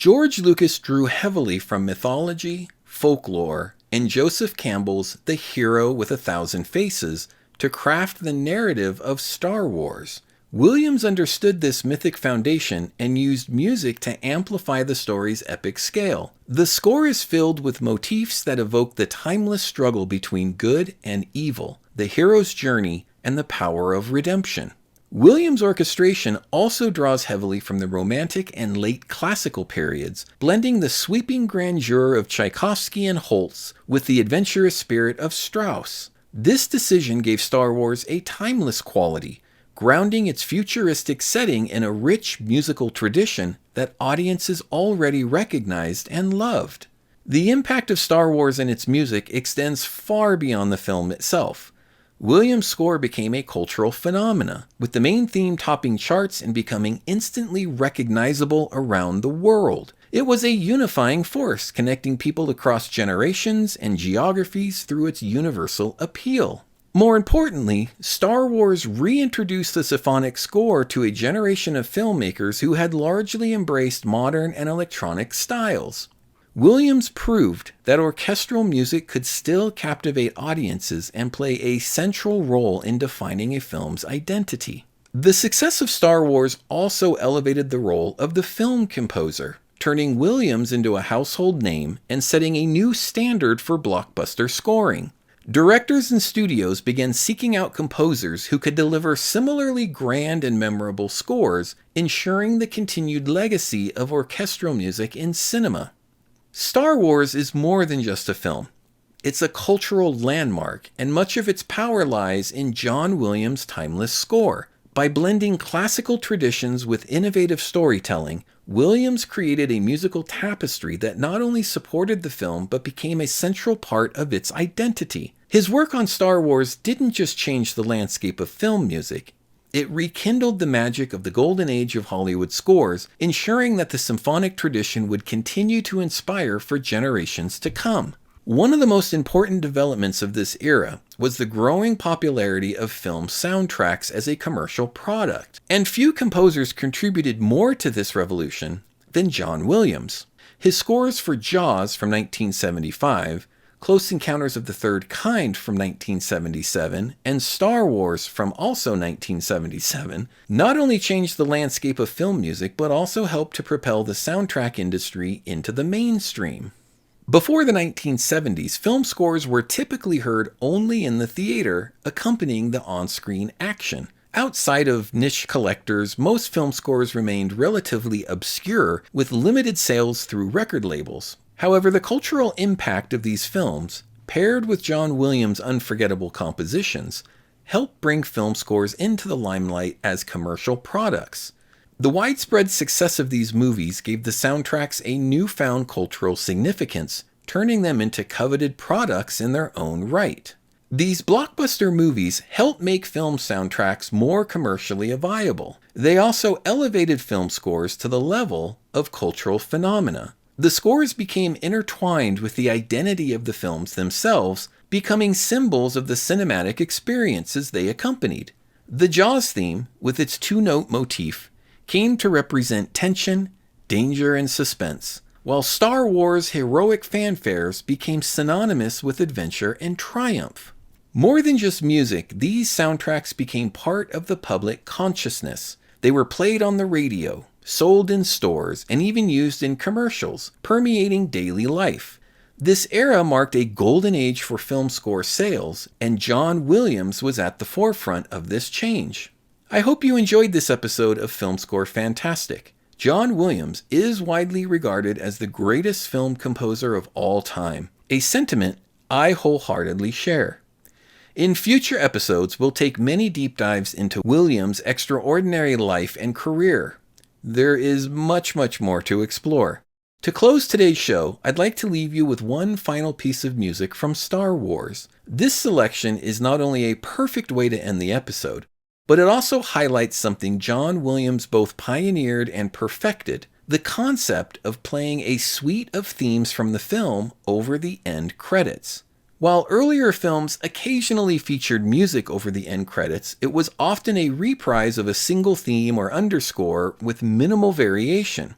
George Lucas drew heavily from mythology, folklore, and Joseph Campbell's The Hero with a Thousand Faces to craft the narrative of Star Wars. Williams understood this mythic foundation and used music to amplify the story's epic scale. The score is filled with motifs that evoke the timeless struggle between good and evil, the hero's journey, and the power of redemption. Williams' orchestration also draws heavily from the Romantic and late Classical periods, blending the sweeping grandeur of Tchaikovsky and Holst with the adventurous spirit of Strauss. This decision gave Star Wars a timeless quality, grounding its futuristic setting in a rich musical tradition that audiences already recognized and loved. The impact of Star Wars and its music extends far beyond the film itself. Williams' score became a cultural phenomena, with the main theme topping charts and becoming instantly recognizable around the world. It was a unifying force, connecting people across generations and geographies through its universal appeal. More importantly, Star Wars reintroduced the symphonic score to a generation of filmmakers who had largely embraced modern and electronic styles. Williams proved that orchestral music could still captivate audiences and play a central role in defining a film's identity. The success of Star Wars also elevated the role of the film composer, turning Williams into a household name and setting a new standard for blockbuster scoring. Directors and studios began seeking out composers who could deliver similarly grand and memorable scores, ensuring the continued legacy of orchestral music in cinema. Star Wars is more than just a film. It's a cultural landmark, and much of its power lies in John Williams' timeless score. By blending classical traditions with innovative storytelling, Williams created a musical tapestry that not only supported the film but became a central part of its identity. His work on Star Wars didn't just change the landscape of film music. It rekindled the magic of the golden age of Hollywood scores, ensuring that the symphonic tradition would continue to inspire for generations to come. One of the most important developments of this era was the growing popularity of film soundtracks as a commercial product, and few composers contributed more to this revolution than John Williams. His scores for Jaws from 1975, Close Encounters of the Third Kind from 1977, and Star Wars from also 1977 not only changed the landscape of film music but also helped to propel the soundtrack industry into the mainstream. Before the 1970s, film scores were typically heard only in the theater, accompanying the on-screen action. Outside of niche collectors, most film scores remained relatively obscure, with limited sales through record labels. However, the cultural impact of these films, paired with John Williams' unforgettable compositions, helped bring film scores into the limelight as commercial products. The widespread success of these movies gave the soundtracks a newfound cultural significance, turning them into coveted products in their own right. These blockbuster movies helped make film soundtracks more commercially viable. They also elevated film scores to the level of cultural phenomena. The scores became intertwined with the identity of the films themselves, becoming symbols of the cinematic experiences they accompanied. The Jaws theme, with its two-note motif, came to represent tension, danger, and suspense, while Star Wars' heroic fanfares became synonymous with adventure and triumph. More than just music, these soundtracks became part of the public consciousness. They were played on the radio, sold in stores, and even used in commercials, permeating daily life. This era marked a golden age for film score sales, and John Williams was at the forefront of this change. I hope you enjoyed this episode of Film Score Fantastic. John Williams is widely regarded as the greatest film composer of all time, a sentiment I wholeheartedly share. In future episodes, we'll take many deep dives into Williams' extraordinary life and career. There is much more to explore. To close today's show, I'd like to leave you with one final piece of music from Star Wars. This selection is not only a perfect way to end the episode, but it also highlights something John Williams both pioneered and perfected: the concept of playing a suite of themes from the film over the end credits. While earlier films occasionally featured music over the end credits, it was often a reprise of a single theme or underscore with minimal variation.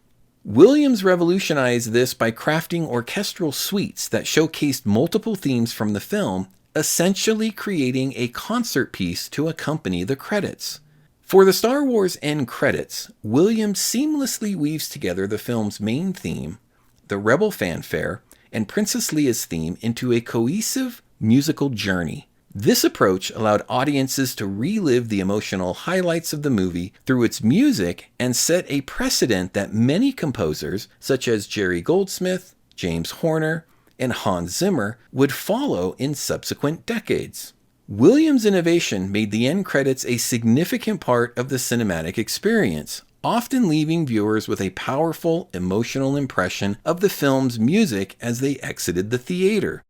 Williams revolutionized this by crafting orchestral suites that showcased multiple themes from the film, essentially creating a concert piece to accompany the credits. For the Star Wars end credits, Williams seamlessly weaves together the film's main theme, the Rebel fanfare, and Princess Leia's theme into a cohesive musical journey. This approach allowed audiences to relive the emotional highlights of the movie through its music and set a precedent that many composers, such as Jerry Goldsmith, James Horner, and Hans Zimmer, would follow in subsequent decades. Williams' innovation made the end credits a significant part of the cinematic experience, often leaving viewers with a powerful emotional impression of the film's music as they exited the theater.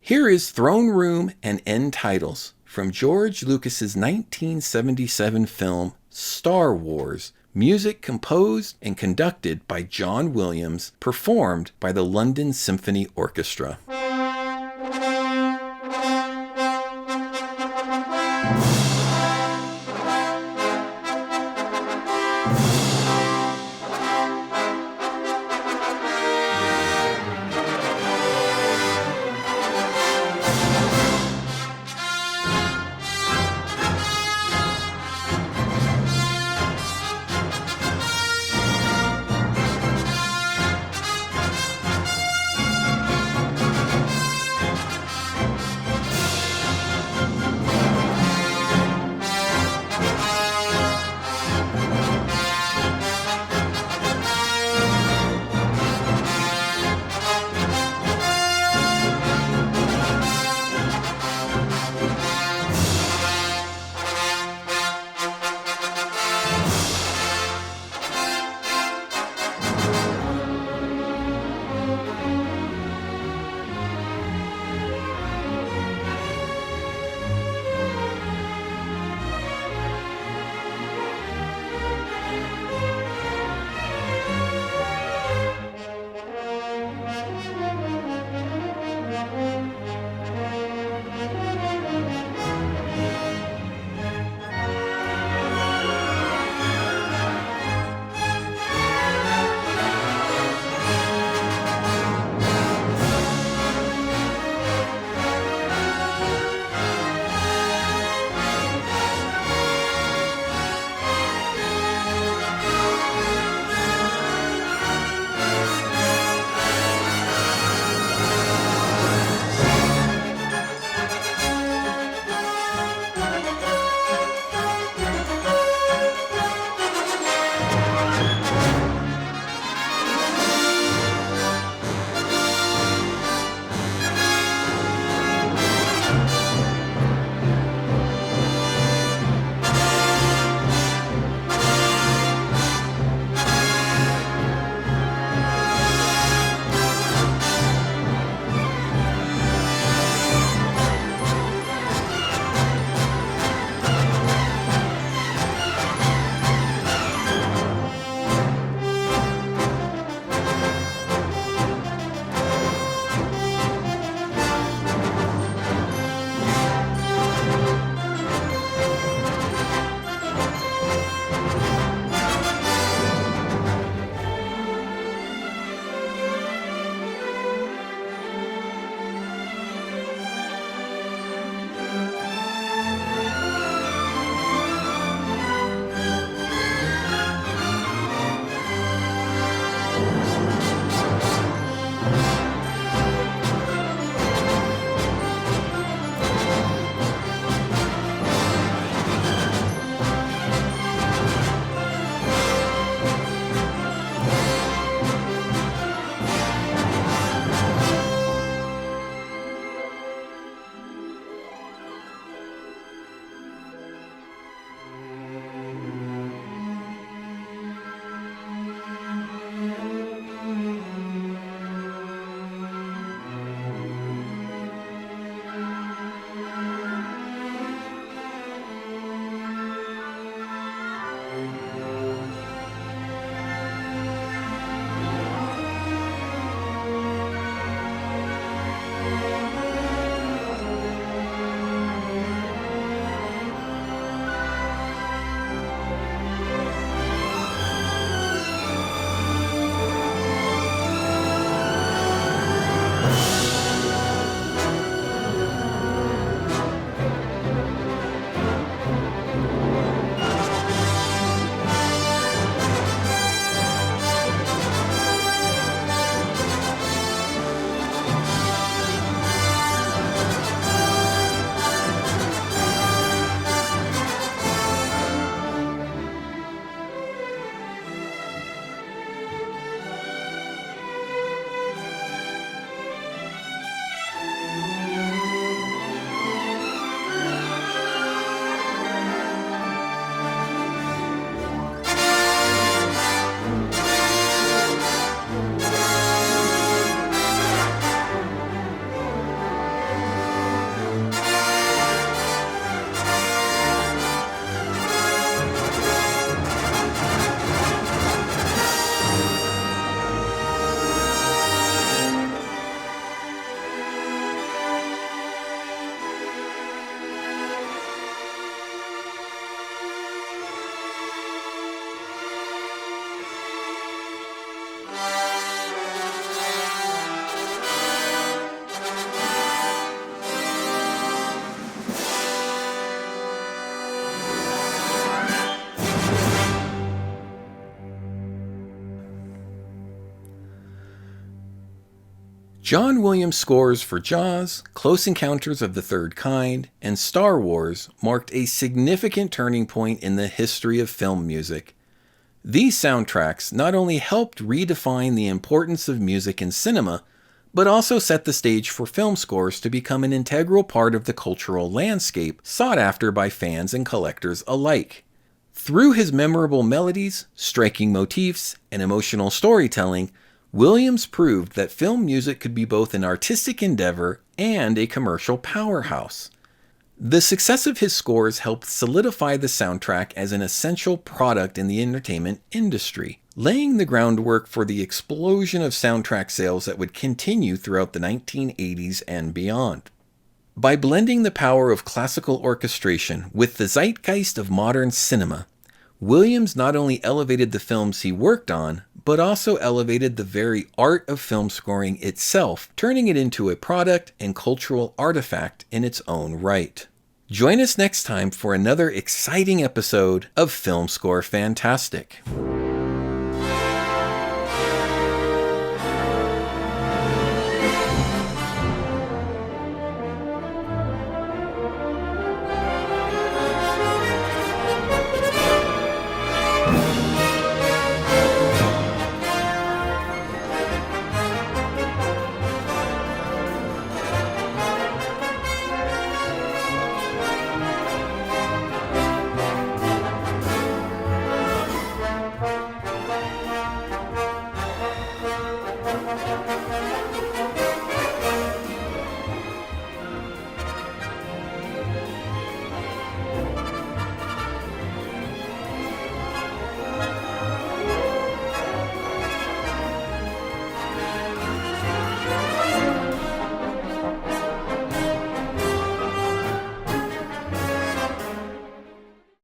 Here is Throne Room and End Titles from George Lucas's 1977 film Star Wars, music composed and conducted by John Williams, performed by the London Symphony Orchestra. John Williams' scores for Jaws, Close Encounters of the Third Kind, and Star Wars marked a significant turning point in the history of film music. These soundtracks not only helped redefine the importance of music in cinema, but also set the stage for film scores to become an integral part of the cultural landscape sought after by fans and collectors alike. Through his memorable melodies, striking motifs, and emotional storytelling, Williams proved that film music could be both an artistic endeavor and a commercial powerhouse. The success of his scores helped solidify the soundtrack as an essential product in the entertainment industry, laying the groundwork for the explosion of soundtrack sales that would continue throughout the 1980s and beyond. By blending the power of classical orchestration with the zeitgeist of modern cinema, Williams not only elevated the films he worked on, but also elevated the very art of film scoring itself, turning it into a product and cultural artifact in its own right. Join us next time for another exciting episode of Film Score Fantastic.